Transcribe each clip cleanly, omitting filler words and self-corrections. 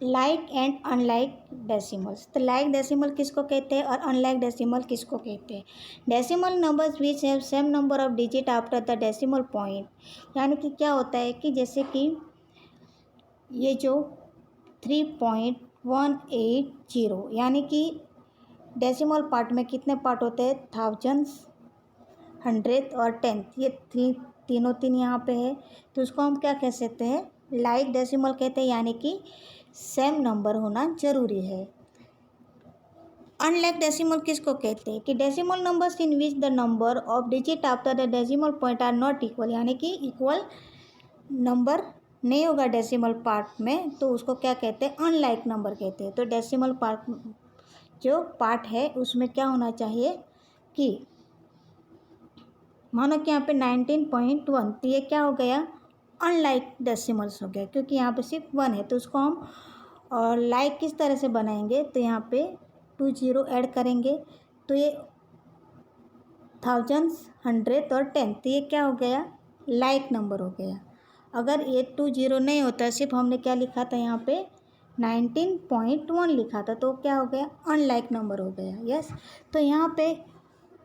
Like and unlike decimals. तो like decimal किसको कहते हैं और अनलाइक डेसिमल किसको कहते हैं? Decimal numbers which have same number of digit after the decimal point. यानी कि क्या होता है कि जैसे कि ये जो 3.180 यानी कि डेसिमल पार्ट में कितने पार्ट होते हैं? थाउजेंड्स, हंड्रेड और टेंथ, ये तीनों यहाँ पे है। तो उसको हम क्या कह सकते हैं? लाइक डेसिमल कहते हैं, यानी कि सेम नंबर होना जरूरी है। अनलाइक डेसिमल किसको कहते हैं? कि decimal numbers in which the number of digit after the decimal point are not equal, यानी कि इक्वल नंबर नहीं होगा डेसिमल पार्ट में, तो उसको क्या कहते हैं? अनलाइक नंबर कहते हैं। तो डेसिमल पार्ट जो पार्ट है उसमें क्या होना चाहिए कि मानो कि यहाँ पे 19.1, तो ये क्या हो गया? अनलाइक डेसिमल्स हो गया, क्योंकि यहाँ पे सिर्फ 1 है। तो उसको हम और लाइक किस तरह से बनाएंगे? तो यहाँ पे 2 0 ऐड करेंगे, तो ये थाउजेंड्स, हंड्रेड और टेन, तो ये क्या हो गया? लाइक नंबर हो गया। अगर ये 2 0 नहीं होता, सिर्फ हमने क्या लिखा था यहाँ पे? 19.1 लिखा था, तो क्या हो गया? अनलाइक नंबर हो गया। यस, तो यहाँ पे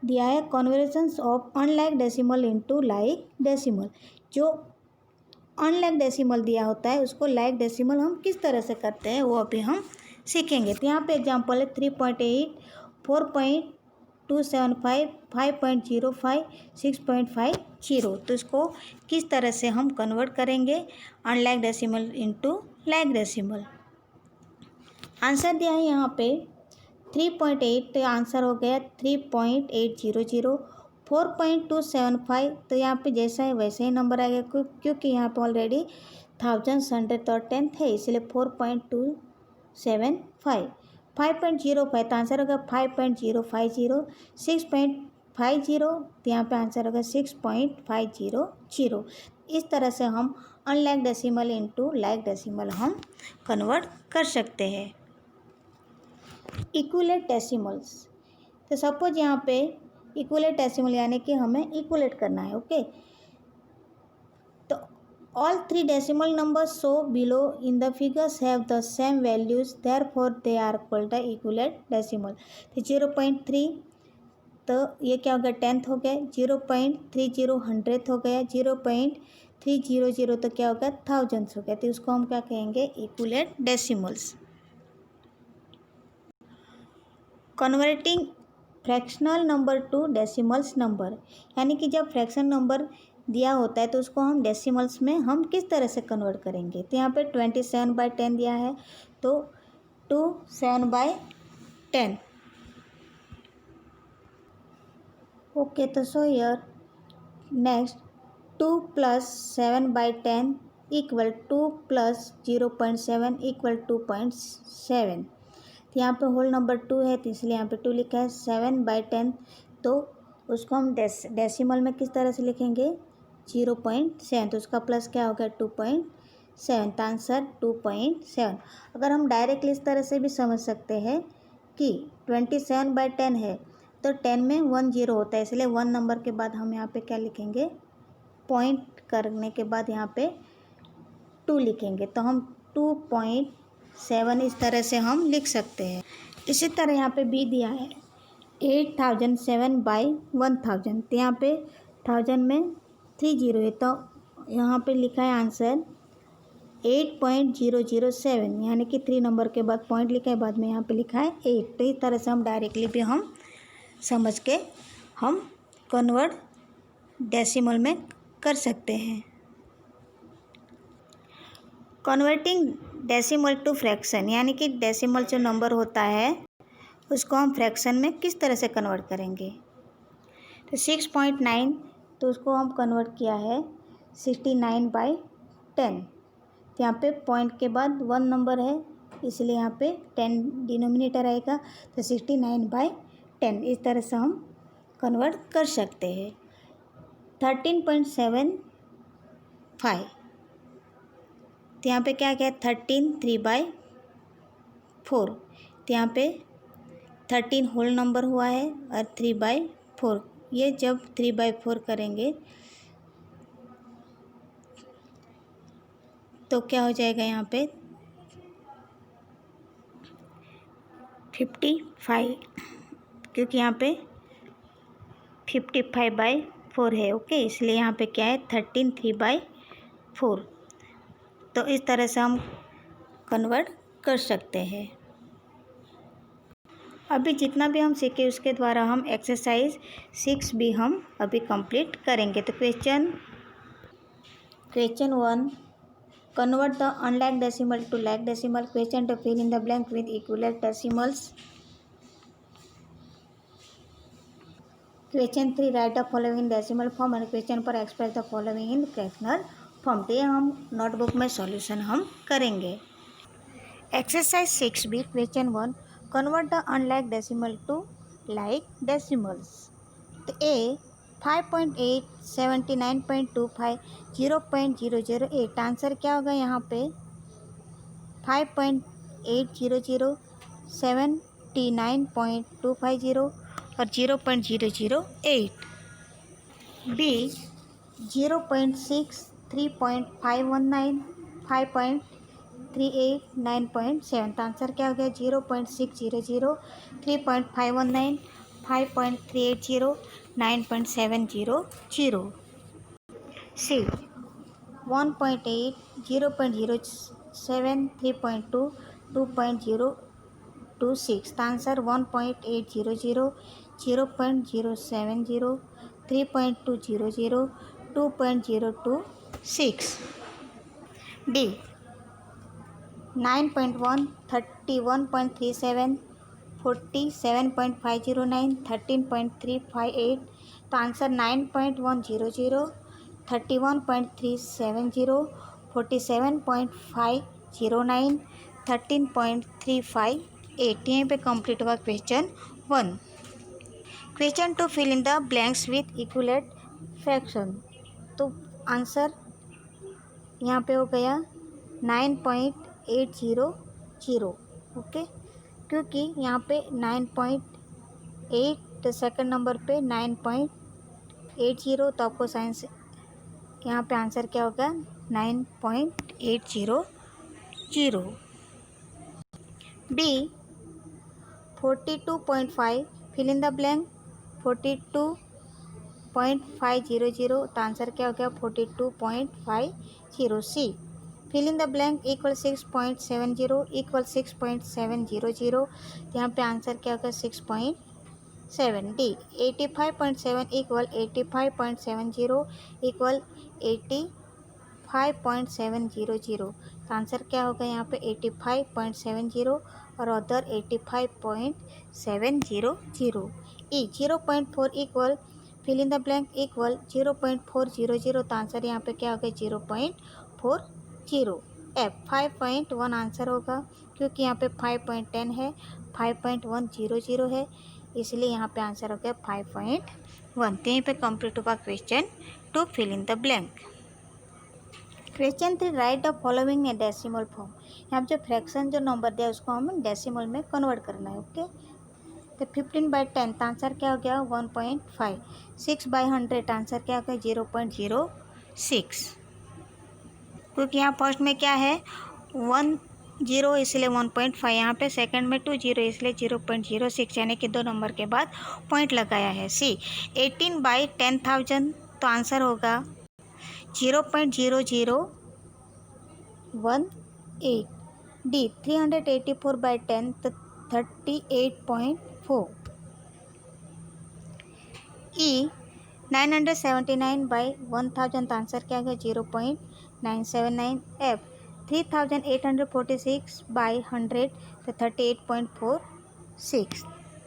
दिया है convergence of unlike decimal into like decimal. जो अनलाइक डेसिमल दिया होता है उसको लाइक डेसिमल हम किस तरह से करते हैं वो अभी हम सीखेंगे। तो यहाँ पे एग्जांपल है 3.8, 4.275, 5.05, 6.50। तो इसको किस तरह से हम कन्वर्ट करेंगे unlike decimal into like decimal. Answer दिया है यहाँ पे 3.8, तो आंसर हो गया 3.800। 4.275, तो यहाँ पे जैसा है वैसे ही नंबर आएगा, क्योंकि यहाँ पे ऑलरेडी थाउजेंड्स, हंड्रेड और टेंथ है, इसलिए 4.275। 5.05, तो आंसर होगा 5.050। 6.50, तो यहाँ पे आंसर होगा 6.500। इस तरह से हम unlike decimal into like decimal हम कन्वर्ट कर सकते हैं। इक्वलेट डेसिमल्स, तो सपोज यहाँ पे इक्वलेट डेसिमल यानी कि हमें इक्वलेट करना है। ओके, तो all 3 decimal numbers show below in the figures have the same values, therefore they are called the equivalent decimal. तो 0.3, तो ये क्या हो गया? टेंथ हो गया। 0.30 हंड्रेड हो गया। 0.300 तो क्या हो गया? थाउजेंड्स हो गया। तो उसको हम क्या कहेंगे? Equivalent decimals. Converting fractional number to decimals number, यानी कि जब फ्रैक्शन नंबर दिया होता है तो उसको हम डेसिमल्स में हम किस तरह से कन्वर्ट करेंगे। तो यहाँ पे 27/10 दिया है, तो 27/10। ओके, तो so here next 2 + 7/10 equal 2 + 0.7 equal 2.7। तो यहाँ पे होल नंबर 2 है, तो इसलिए यहाँ पे 2 लिखा है। 7/10, तो उसको हम डेसिमल में किस तरह से लिखेंगे? 0.7, तो उसका प्लस क्या हो गया? 2.7, तो आंसर 2.7। अगर हम डायरेक्टली इस तरह से भी समझ सकते हैं कि 27/10 है, तो 10 में 1 0 होता है, इसलिए 1 नंबर के बाद हम यहाँ पे क्या लिखेंगे? पॉइंट करने के बाद यहाँ पे 2 लिखेंगे, तो हम 2.7 इस तरह से हम लिख सकते हैं। इसी तरह यहाँ पे बी दिया है 8007/1000, तो यहाँ पे 1000 में 3 0 है, तो यहाँ पे लिखा है आंसर 8.007, यानी कि 3 नंबर के बाद पॉइंट लिखा है, बाद में यहाँ पे लिखा है 8। तो इस तरह से हम डायरेक्टली भी हम समझ के हम कन्वर्ट डेसिमल में कर सकते हैं। कन्वर्टिंग डेसिमल टू फ्रैक्शन, यानी कि डेसिमल जो नंबर होता है उसको हम फ्रैक्शन में किस तरह से कन्वर्ट करेंगे। तो 6.9, तो उसको हम कन्वर्ट किया है 69/10। तो यहाँ पे पॉइंट के बाद 1 नंबर है, इसलिए यहाँ पे 10 डिनोमिनेटर आएगा, तो 69/10 इस तरह से हम कन्वर्ट कर सकते हैं। 13.75, तो यहाँ पे क्या क्या? 13 3/4, तो यहाँ पे 13 होल नंबर हुआ है और 3/4, ये जब 3/4 करेंगे तो क्या हो जाएगा? यहाँ पे 55, क्योंकि यहाँ पे 55/4 है। ओके, इसलिए यहाँ पे क्या है 13 3/4। तो इस तरह से हम कन्वर्ट कर सकते हैं। अभी जितना भी हम सीखे उसके द्वारा हम एक्सरसाइज 6 भी हम अभी कंप्लीट करेंगे। तो question 1, convert the unlike decimal to like decimal. Question 2, fill in the blank with equivalent decimals. Question 3, write the following in decimal form. and question पर express the following in fractional form. तो ये हम notebook में solution हम करेंगे। Exercise 6B, question 1, convert the unlike decimal to like decimals. तो A 5.8, 79.25, 0.008। Answer क्या होगा यहाँ पे 5.800, 79.250 और 0.008। B 0.6, 3.519, 5.38, 9.7। आंसर क्या हो गया 0.600, 3.519, 5.380, 9.700। C 1.8, 0.07, 3.2, 2.026। आंसर 1.800, 0.070, 3.200, 2.026। D 9.1, 31.37, 47.509, 13.358। तो आंसर 9.100, 31.370, 47.509, 13.358। यहीं पे कंप्लीट हुआ question 1। Question 2, fill in the blanks with equivalent fraction. तो आंसर यहाँ पे हो गया 9.800। ओके, क्योंकि यहाँ पे 9.8, तो सेकंड नंबर पे 9.80, तो आपको साइंस यहाँ पे आंसर क्या होगा 9.800। B 42.5, fill in the blank 42.500। तो आंसर क्या हो गया 42.50। C fill in the blank equal 6.70 equal 6.700। यहाँ पे आंसर क्या होगा 6.7। D 85.7 equal 85.70 equal 85.700। तो आंसर क्या होगा यहाँ पे 85.70 और other 85.700। E 0.4 equal fill in the blank equal 0.400। तो आंसर यहाँ पे क्या होगा 0.40। F 5.1 आंसर होगा, क्योंकि यहाँ पे 5.10 है, 5.100 है, इसलिए यहाँ पे आंसर हो गया 5.1। तो यहीं पे कंप्लीट होगा question 2, fill in the blank. Question 3, write the following a decimal form. यहाँ पे जो फ्रैक्शन जो नंबर दिया उसको हमें डेसिमल में कन्वर्ट करना है। ओके, तो 15/10 आंसर क्या हो गया 1.5। 6/100 आंसर क्या हो गया 0.06, क्योंकि यहाँ फर्स्ट में क्या है 10 इसलिए 1.5, यहाँ पे सेकंड में 20 इसलिए 0.06, यानी कि 2 नंबर के बाद पॉइंट लगाया है। C 18/10,000, तो आंसर होगा 0.0018। D 384/10, तो 38.4। E 979/1000, तो आंसर क्या होगा 0.979। F 3846/100, तो 38.46।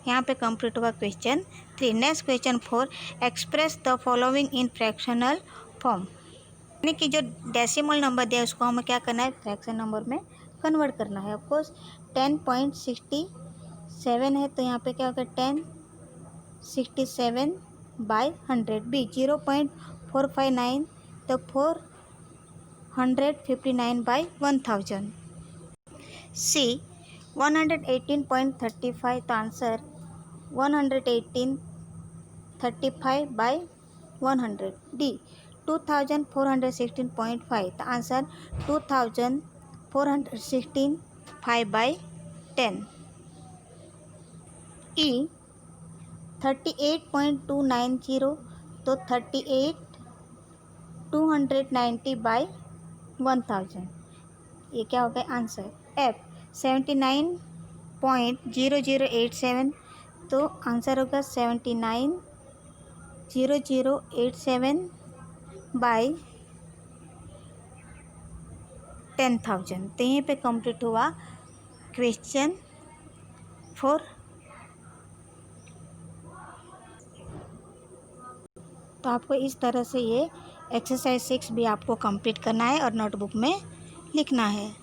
यहाँ पे कंप्लीट हुआ question 3। Next question 4, express the following in fractional form. यानी कि जो डेसिमल नंबर दिया है उसको हमें क्या करना है फ्रैक्शन नंबर में कन्वर्ट करना है। ऑफकोर्स 10.67 है, तो यहाँ पे क्या होगा 1067/100। B 0.459, तो 459/1000। C 118.35, तो आंसर 118/35/100। D 2416.5, तो आंसर 2416 5/10। ई 38.290 तो 38 290/1000, ये क्या हो गया आंसर। एफ 79.0087 तो आंसर होगा 79.0087/10,000। तो यहीं पे कंप्लीट हुआ क्वेश्चन 4। तो आपको इस तरह से ये एक्सरसाइज 6 भी आपको कंप्लीट करना है और नोटबुक में लिखना है।